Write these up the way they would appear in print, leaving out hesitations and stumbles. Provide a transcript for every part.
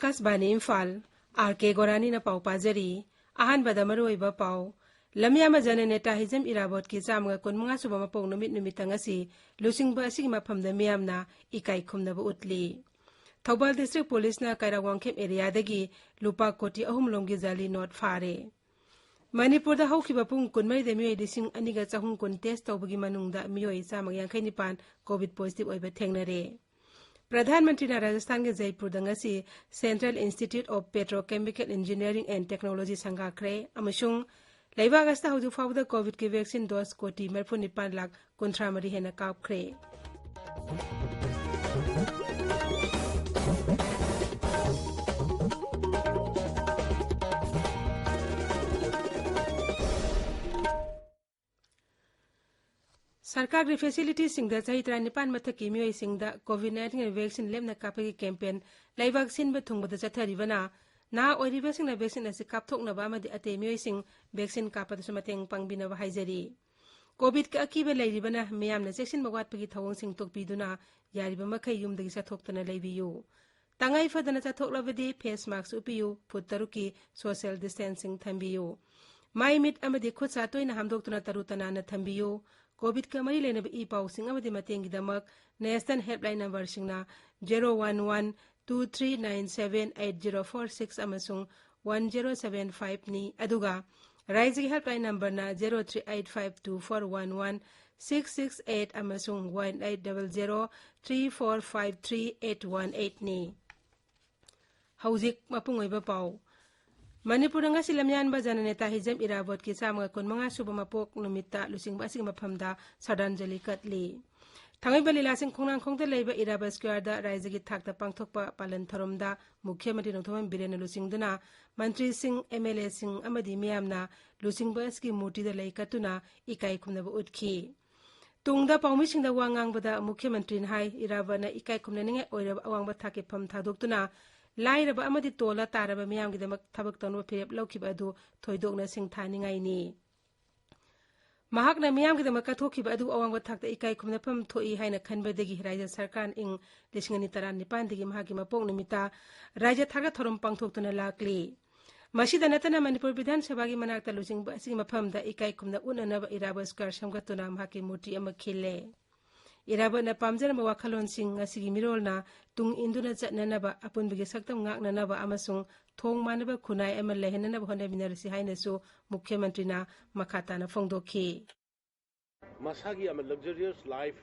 Akashbani Imphal, R.K. Gorani na pau pajari, ahan badamaru iba pau, lamya majana neta hizam irabot ki samga kun mga suba mapong numit asi, lusing ba asing mapamda miyam na ikay kumna ba utli. Thobal District Police na Kairawang Kem area dagi lupa koti ahum longgi zali not fare. Manipur da haukiba pung kun may de miyoy dising aniga sahung kun test tawbagi manung da miyoy sa magyang kay nipan COVID positive oiba tengnare. प्रधानमंत्री ने राजस्थान के जयपुर दंगसी central institute of petrochemical engineering and technology संगाख्रे अमसुंग लेबाग अस्ता हौजु फाउदा कोविड की वैक्सीन डोज कोटी 49,53,000 हेना कापख्रे सरकार की फैसिलिटी सिंगदा चाही 93 मथकी मियोय सिंगदा कोविड-19 वैक्सीन लेमना कापगी कैंपेन लाइवाक सिनबा थुंगबदा चथरिबना ना ओरिबा सिंगना वैक्सीन असि कापथोकनबा अमदि अते मियोय सिंग वैक्सीन कापदसु मतेंग पांगबिनबा हाइजरी कोविड का अकीबा लैरिबना मियामना चेक्सिन बगवाटपगी थवंग सिंग तोकबिदुना यारिबा मखै युमदगी चथोक्तना लैबियु तंगाई फदना चथोकलबदि फेस मास्क उपियु फुट तरुकी सोशल डिस्टेंसिंग थंबियु माई मिट अमदि खुद सातोइना हमदोक्तुना तरुतना न थंबियु कोविड का मरी लेने ई पाउसिंग अमदि मतेंगी दमक नेशनल हेल्पलाइन नंबर सिंगना 01123978046 अमसुंग 1075 नि अदुगा राज्य की हेल्पलाइन नंबर ना 0385241166 अमसुंग 180034538118 नि हौजिक मपुंग ओइबा पाउ Manipur ngasi lamyan ba jana neta hijam irabot ki samga kun manga suba mapok numita lusing ba sing maphamda sadanjali katli thangai bali lasing khongnang khongte leiba iraba square da raija gi thakta pangthokpa palan tharomda mukhyamantri nongthom biren lusing duna mantri sing mla sing amadi miyamna lusing ba ski murti da lei katuna ikai khumna ba utkhi tungda paumi sing da wangang bada mukhyamantri hai iraba na ikai khumna ninge oiraba awang ba thake pham thadoktuna लाइरबा अमदि तोला तारबा मियाम गिदमक थबक तनु फिरेप लौखिबा अदु थोइदोकना सिंग थानिंगाइनी महाकना मियाम गिदमक कथोखिबा अदु अवांगबा थाकता इकाई खुमना फम थोई हाइना खनबदगी राज्य सरकार इंग 2019 दगी महाकि मपोक निमिता राज्य थाका थरम पांगथोक्तुना लाक्ली मसीदा नतना मणिपुर विधान सभा की मनाक्ता लुजिंग बसिंग मफमदा इकाई खुमना उननबा इराबा स्क्वायर समगतुना महाकि मूर्ति अमा खिले इराबा न पामजरम वाखलोन सिंग ngasi mirolna tung induna chatnanaba apunbigi saktam ngaknanaba amasung thong manaba khunai ama lehenanaba hona binarsi hainasu mukhyamantri na makhata na phongdokhi masagi ama luxurious life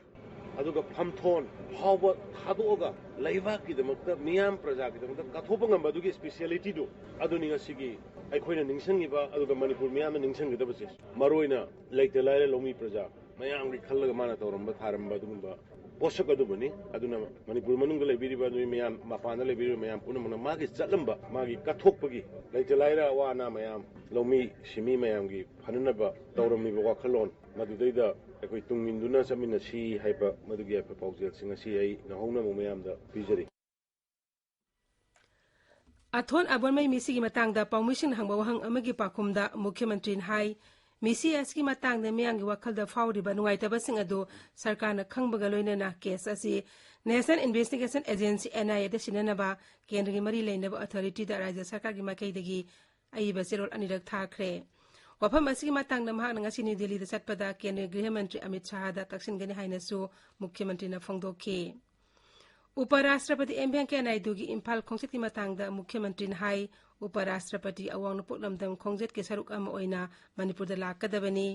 aduga phamthon hawa thadoga laiba ki damakta miyam praja ki damakta kathopa ngam adugi speciality do aduni ngasigi aikhoina ningsangiba aduga manipur miyam ningsangidaba se maroina leite laire lomi praja mayam gi khallaga mana tawramba tharamba dugumba पोषक अदुबनी अदुना मणिपुर मनुंग लेबिरिबा दुई मयाम मापाना लेबिरिबा मयाम पुनमना मागी चललंबा मागी कथोकपगी लेजलाइरा वाना मयाम लौमी सिमी मयामगी फननबा तौरमिबा वाखलोन मदुदैदा अखोय तुंगिंदुना समिना सी हाइबा मदुगी अफा पाउजेल सिंग सी आई नहौना मयामदा पिजरी अथोन अबोनमै मिसिगी मतंगदा पाउमिसिंग हंगबा वहंग अमगी पाखुमदा मुख्यमंत्री high मिसी ASCII मतंगदा मियांगी वखलदा फाउरिबा नुंगाइतबसिंग अदु सरकारना खंगबगा लोइनना case असि नेशनल इन्वेस्टिगेशन एजेंसी एनआईए दा सिननबा केंद्रगी मरी लेनबा अथॉरिटी दा राज्य सरकारगी माकैदगी अइबा सेरोल अनिरक थाखरे वफम असि मतंगदा महाक ngasi न्यू दिल्ली दा चटपदा केंद्रीय गृह मंत्री अमित शाह दा तक्सिनगनि हाइनसु मुख्यमंत्री ना फोंगदोखि उपराष्ट्रपति एम वेंकैया नायडू की इम्फाल खोंसेट की मतंगदा मुख्यमंत्री ने हाई उपराष्ट्रपति अवांग पोलमदम खोंसेट के सरुक अम ओइना मणिपुर दा लाकदबनी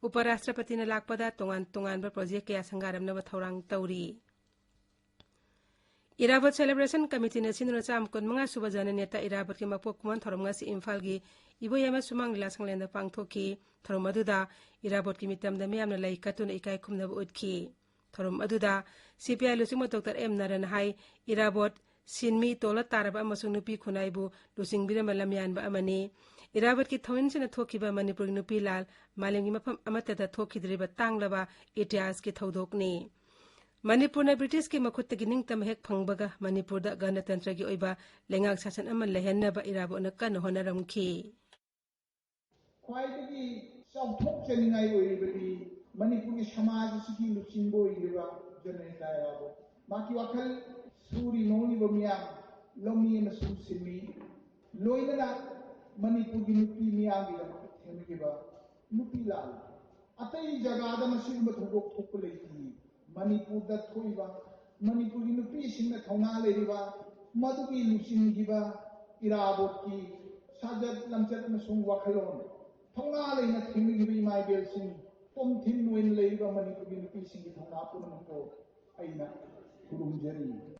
उपराष्ट्रपति ने लाकपदा तोंगान तोंगान प्रोजेक्ट के संगारमनब थौरांग तौरी इराबत सेलिब्रेशन कमिटी ने सिनुना चाम कोन मंगा सुबा जन नेता इराबत के मपोक कुमन थौरमगा सि इम्फाल की इबोयमा सुमांग ला संगलेंदा पांगथोखि थौरम अदुदा इराबत की मितमदा मियामना लाई कतुन इकाई खुमनब उदखि थौरम अदुदा सीपीआई लुसिंग डॉक्टर एम नारायण हाई इराबोट सिनमी तोला तारबा अमसुंग नुपी खुनाइबु लुसिंग बिरम लमयानबा अमनी इराबोट की थौइनसिना थोखिबा मणिपुर नुपी लाल मालेंगी मफम अमतदा थोखिद्रिबा तांगलबा इतिहास की थौदोकनी मणिपुर ने ब्रिटिश की मखुतगी निंगतम हेक फंगबगा मणिपुर दा गणतंत्र की ओइबा लेंगाक शासन अम लेहनबा इराबोटना कन होनरमखि ख्वाइदगी चौथोकचनिंगाई ओइबदी मणिपुर की समाज सिकी लुचिंगो इलिबा जनता इराबोट माकी वाखल सूरी नोनी बमिया lawmi amasung sinmi loinana Manipuri nupi miyagi da themigiba nupi lal atai jagada masingba thogok thokpa leiti Manipur da thoiba Manipuri nupi singna thona leiriba madugi nusingiba irabot ki sajat lamchat amasung wakhalon thona leina themigiba imaibel sing tom thin noin leiriba Manipuri nupi singi thona punamko aina kurumjari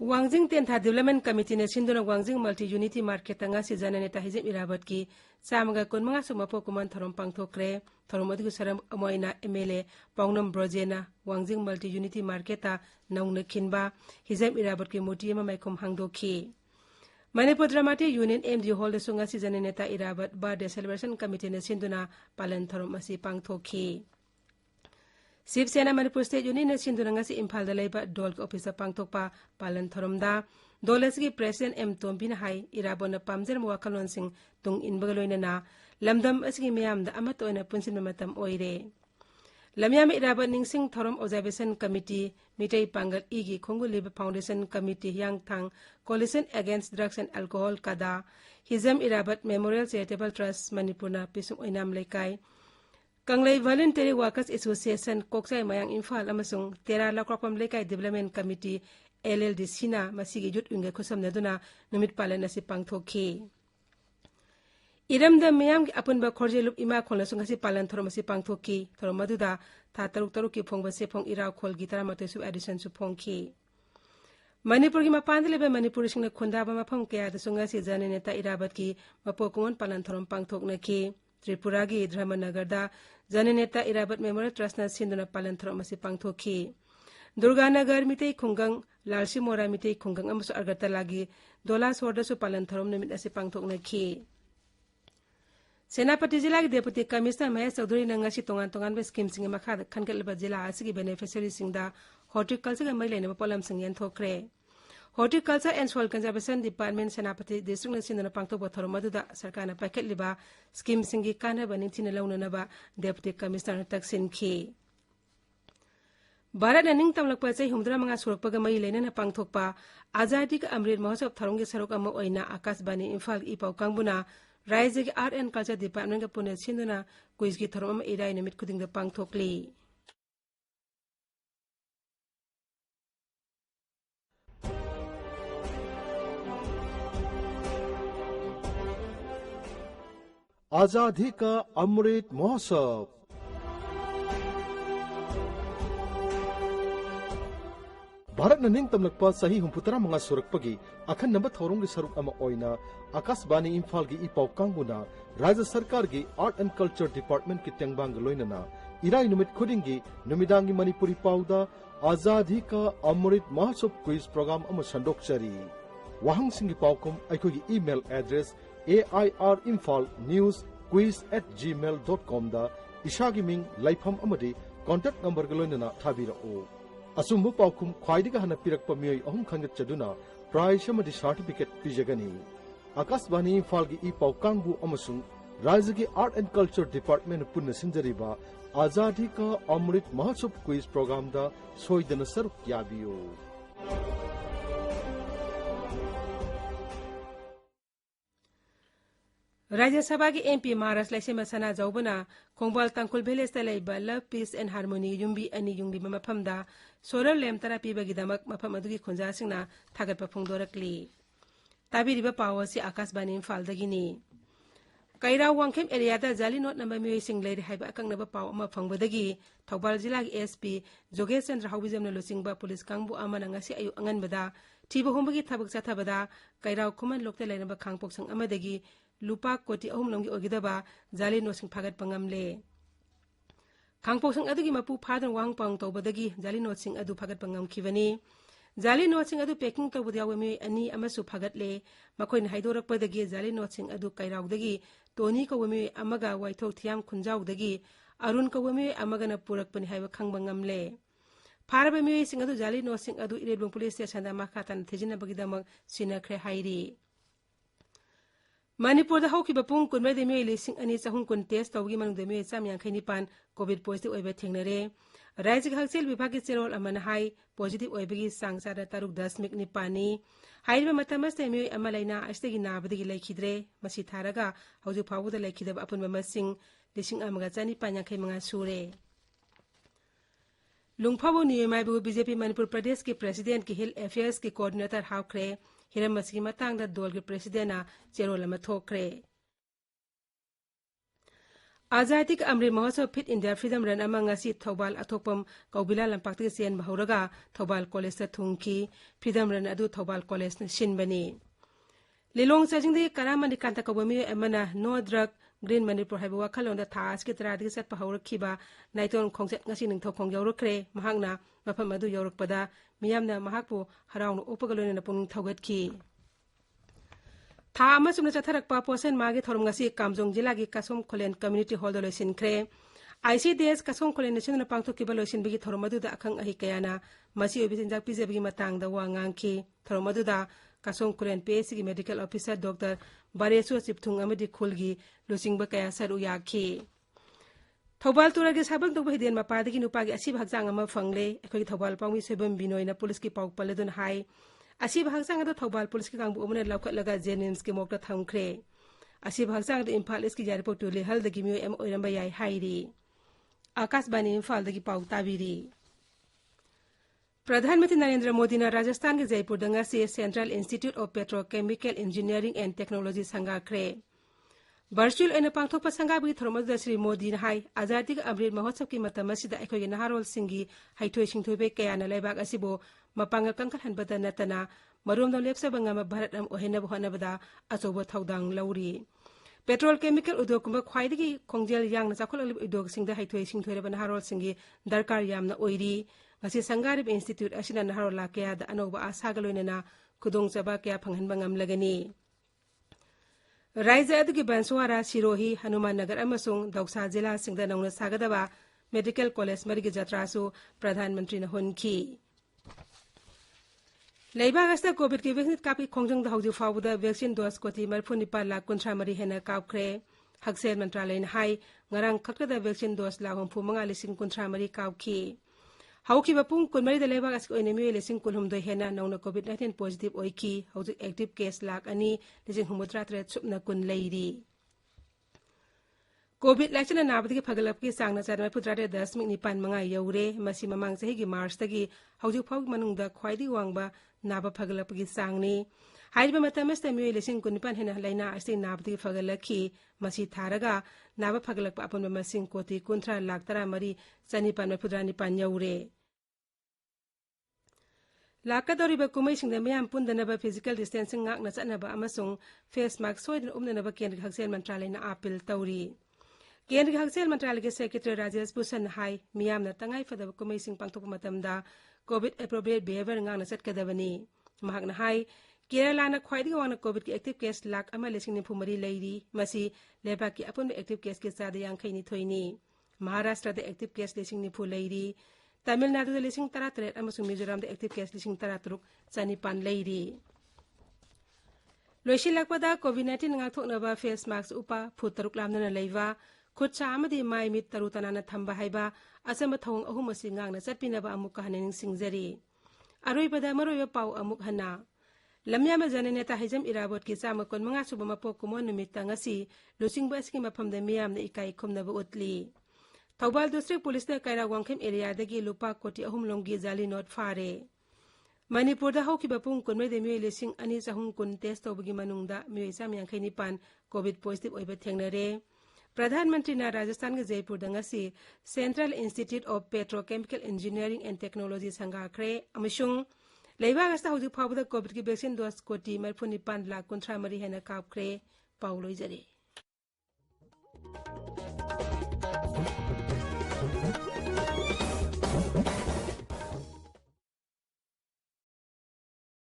Wangjing Tentha Development Committee ne sinduna Wangjing Multi Unity Market tanga si jana neta hizib irabat ki samaga kun mga sumapo kuman tharom pangthokre tharom adu saram amoina MLA Pawnam Brojena Wangjing Multi Unity Market ta naungna khinba hizib irabat ki moti ma maikom hangdokhi Manipur Dramatic Union MD Hall de sunga si jana neta irabat birthday celebration committee ne sinduna palan tharom asi pangthokhi Sip Sena Manipur State Union ne sinduna ngasi Imphal da leiba dol officer pangthokpa palan tharomda dolesgi president M Tombina hai irabona pamjer mwakalon sing tung inbagaloina na lamdam asgi miyam da amat oina punsin matam oire lamyam irabon ningsing thorom observation committee mitai pangal igi khongu liba foundation committee yang thang coalition against drugs and alcohol kada hizam irabat memorial charitable trust manipurna pisum oinam lekai Kanglai Voluntary Workers Association Koksai Mayang Imphal amasung Tera Lakrapam Lekai Development Committee LLD Sina masigi jut unge khosam naduna numit palan si pangthokhi Iram da miyam apun ba khorje lup ima kholna sunga si palan thorom si pangthokhi thorom maduda tha taruk ki phongba se phong ira khol gi tara mate su addition su phongki Manipur ki mapandle be Manipur singna khunda ba mapham kya da sunga si jane neta irabat ki mapokumon palan thorom pangthokna ki Tripura gi Dharmanagar da Janeneta Irabat Memorial Trust na sinduna palan thorom asi pangthokhi Durganagar mitei khungang Lalsi Mora mitei khungang amasu Agartala gi Dola Sorda su palan thorom namit asi pangthokna khi Senapati Jila gi Deputy Commissioner Mahesh Chaudhary na ngasi tongan be scheme sing makha khankalba jila asigi beneficiary singda horticulture ga mailene polam sing yan thokre Horticulture and Soil Conservation Department Senapati District National Pangtok Bothoromaduda Sarkana Packet Liba Scheme Singi Kana Banintina Launanaba Deputy Commissioner Taksin Ki Barat Naning Tamlakpa Say Humdra Manga Surpagamai Lena Pangtokpa Azadik Amrit Mahosop Tharungi Sarokama Oina Akas Bani Imphal Ipau Kangbuna Rising Art and Culture Department Pune Sinduna Kuizgi Tharum Ida in Mit Kuding the Pangtokli आजादी का अमृत महोत्सव भारत निंगतमलकपा सही हुंपुतरा मंगा सुरकपगी अखन number थौरंग सरुक अमा ओइना आकाशवाणी इम्फाल की इपाव कांगुना राज्य सरकार की आर्ट एंड कल्चर डिपार्टमेंट की तेंगबांग लोइनना इराई नुमित खुदिंगी नुमिदांगी मणिपुरी पाउदा आजादी का अमृत महोत्सव क्विज प्रोग्राम अमा संडोकचरी वाहंग सिंगी पावकुम अखोगी email address airInfalnewsquiz@gmail.com da ishagi ming laifam amadi contact number galoinana thabirao asumbu paukum khwaidiga hana pirakpa miyoi ahum khangat chaduna prize amadi certificate pijagani akasbani imphal gi ipau kangbu amasung rajya gi art and culture department punna sinjariba azadi ka amrit mahotsav quiz program da soidana saruk yabiyo Rajya Sabha ki MP Maharashtra Laise Masana Jaubana Kongbal Tangkul Village Talaiba Love Peace and Harmony Yumbi Ani Yungdi Mapamda Solar Lamp Therapy Bagidamak Mapam Adugi Khunja Singna Thagat Papungdorakli Tabi Riba Power si Akasbani Imphal Dagini Kaira Wangkem area da Jali Not Number Mui Sing Lady Haiba Akang Naba Power Mapangbadagi Thogbal Jila SP Jogesh Chandra Hawizam Lusingba Police Kangbu Amanangasi Ayu Angan Bada Tiba Humbagi Tabak Satabada Kaira Kuman Lokta Lainaba Kangpok Sang Amadagi Lupa koti ahum longi ogidaba jali no sing phagat pangamle Kangpok sang adugi mapu phadan wang pang tobadagi jali no sing adu phagat pangam khibani jali no sing adu packing tobudya wemi ani amasu phagat le makoin haidorak padagi jali no sing adu kairaudagi toni ko wemi amaga waithok thiam khunjaudagi arun ko wemi amaga na purak pani haiba khangbangam le pharaba mi sing adu jali no sing adu irebung police station da makhatan thejina bagidamak sinakre hairi Manipur da hauki bapung kunmai de mei lising ani chahung kun test tawgi manung de mei cham yang khaini pan covid positive oiba thingnare राज्य हक्सेल विभाग की चेरोल अमन high positive ओइबगी सांगसादा 3.9 हाइरिबा मतमस्ते मियोय अमा लैना अस्तेगी नाबदगी लैखिद्रे मसी थारगा हौजु फावुदा लैखिदब अपुनबा मसिंग 1995 सूरे लुंगफाबो नियमाइबु BJP Manipur प्रदेश के president की hill affairs के coordinator हाउख्रे हिरम मसी मतंगदा दोल के प्रेसिडेंट चेरोल अमा थोख्रे Azadi ka Amrit Mahotsav fit India freedom run अमंगासी थौबाल अथोपम कौबिला लंपाक्ति सेन बहुरगा थौबाल कॉलेज थुंकी फ्रीडम रन अदु थौबाल कॉलेज सिनबनी लिलोंग चाजिंग दे करामनि कांता कबमी अमना नो ड्रग ग्रीन मणिपुर हाइबो वाखलोंद थास के तरादि सत्पा हौरखिबा नाइतोन खोंगसेट ngasi निंगथौ यौरखरे महांगना मफम अदु यौरकपदा मियामना महाकपु हराउन उपगलोने पुंग थौगतखि था अमसुम चथरकपा पोसन मागे थोरम ngasi कामजोंग जिला की कसोम खोलेन community hall लोसिनख्रे ICDS कसोम खोलेन national पांगथोकिबा लोसिनबगी theorem अदुदा अखंग अहि कयाना मसी ओबिसिनजाक पिजेबगी मतंगदा वांगांखि थोरम अदुदा कसोम खोलेन पीएससी की मेडिकल ऑफिसर डॉक्टर बारेसु चिपथुंग अमदी खुलगी लोसिंगबा कया सरू याखि थौबाल तुरगे साबक दोबा हिदेन मपादगी नुपागी असिब हकजांग अमा फंगले अखोगी थौबाल पांगमी सेबम बिनोयना पुलिस की पाउ पलदुन हाई असिब हकजांग अदो थौबाल पुलिस की कांगबु उमने लौखटलगा जेनिम्स के मोकता थंगख्रे असिब हकजांग अदो इम्फाल इसकी जारिपोर्ट टुले हलदगी मियो एम ओइरंबा याई हाइरी आकाशवाणी इम्फाल दगी पाउ ताबिरी प्रधानमंत्री नरेंद्र मोदी ने राजस्थान के जयपुर दंगा से central institute of petrochemical engineering and technology संगाख्रे वर्चुअल एन पांगथोप संगाबगी थोरमद श्री मोदी ने हाई आजादी का अमृत महोत्सव की मतमसिदा अखोई नहारोल सिंगी हाइथोय सिंथोबे कयाना लेबाग असिबो मपांग कंकल हनबदा नतना मरोमदो लेप्सब ngam भारत am ओहेनब होनबदा अचोबो थौदांग लौरी पेट्रोल केमिकल उद्योग कुंब ख्वाइदगी खोंजेल यांगना चाखोललिब उद्योग सिंगदा हाइथोय सिंथोयरब नहारोल सिंगी दरकार यामना ओइरी ngasi sangarib institute asina naharo lakya da anoba asagaloinena khudong chaba kya phanghanba ngamlagani राज्य अदुगी बंसवारा सिरोही हनुमान नगर अमसुंग दौसा जिला सिंगदा नौना सागदबा मेडिकल कॉलेज मरिगे जत्रासु प्रधानमंत्री न होनखी लेबाग अस्ता कोविड की वैक्सीन कापी खोंजंग दहौजु फावुदा वैक्सीन डोज कोटी 94,53 हेना कावख्रे हक्सेल मंत्रालय न हाई ngarang खकदा वैक्सीन डोज ला 35,53 कावखी हौकी बपुंग कुनमरी लेबाग असको एनेमी लेसिंग कुलहुमदो हेना नौना कोविड-19 पॉजिटिव ओइकी हौजु एक्टिव केस लाख अनि लेसिंग हुमुद्रात्रे सुपना कुन लेरी कोविड लाइचन नाबदगी फगलपकी सांगना चारम पुत्राटे 10.95 you're Masih ममांग चहिगी March तगी हौजु फाउग मनुंगदा ख्वाइदी वांगबा Naba फगलपकी सांगनी हाइरिबा मतमस्ते मियो lacing कुनिपान हेना लाइना अस्ति नाबदगी फगलखी मसी थारगा नाबा फगलप अपन मसिंग कोटी 19,33,995 यौरे लाकदौरिबा कुमैसिंगदा मयाम पुंदनबा फिजिकल डिस्टेंसिंग ngakna चनबा अमसुंग फेस मास्क सोइदन उमननबा केंद्र हक्सेल मंत्रालयना अपील तौरी केंद्र हक्सेल मंत्रालय के सेक्रेटरी राजेश भूषण हाई मियामना तंगाई फदब कुमैसिंग पांगथोक मतमदा कोविड एप्रोप्रिएट बिहेवियर ngakna चटकदबनी महाकना हाई केरलाना ख्वाइदगी वांगना कोविड की एक्टिव केस लाख अमा लेसिंग निफुमरी लेरी मसी लेबा की अपन एक्टिव केस के सादा यांखैनी थोइनी महाराष्ट्र द एक्टिव केस लेसिंग निफु लेरी तमिलनाडु द लेसिंग 33 अमसुंग मिजोराम द एक्टिव केस लेसिंग 33 चनिपान लेरी लोइसिलकपदा कोविड-19 ngakthoknaba फेस मास्क उप फुट 3 लामना लेवा खुद चामदी माइ मित तरु तनाना थंबा हाइबा असम थौंग अहुम असि ngakna चटपिनबा अमुक हनेनिंग सिंगजरी अरोइबदा मरोइबा पाउ अमुक हना लम्यामा जननेता हाइजम इराबोट की चामा 15 सुबा मपोक कुमोन नुमित ngasi लोसिंगबा असि मफमदा मियामना इकाई खुमनबा उतली थौबाल डिस्ट्रिक्ट पुलिस ने कैरा वांगखेम एरिया दगी लुपा कोटी अहुम लोंगी जाली नोट फारे मणिपुर दा हौकिबा पुंग 19 मियो लेसिंग अनि चाहुम कुन टेस्ट तौबगी मनुंगदा मियो 195 कोविड पॉजिटिव ओइबा थेंगनरे प्रधानमंत्री ना राजस्थान के जयपुर दंगसी central institute of petrochemical engineering and technology संगाख्रे अमसुंग लेबा गस्ता हौजु फावदा कोविड की वैक्सीन डोज कोटी 95,53 हेना कापख्रे पाउलोइजरे